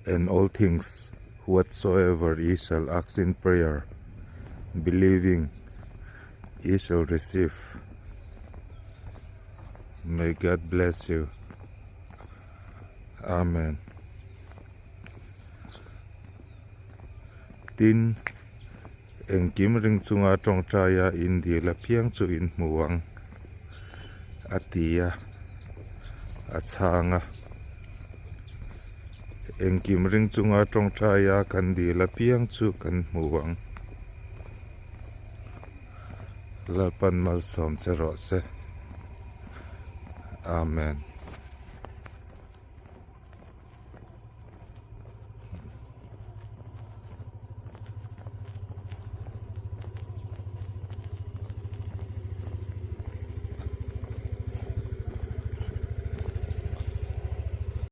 And all things whatsoever ye shall ask in prayer, believing ye shall receive. May God bless you. Amen. Tin eng kim ring chunga tong traya indi la piang chu in muang atia achanga eng kim ring chunga tong traya kan di la piang chu kan muang la pan mal som che ro se. Amen.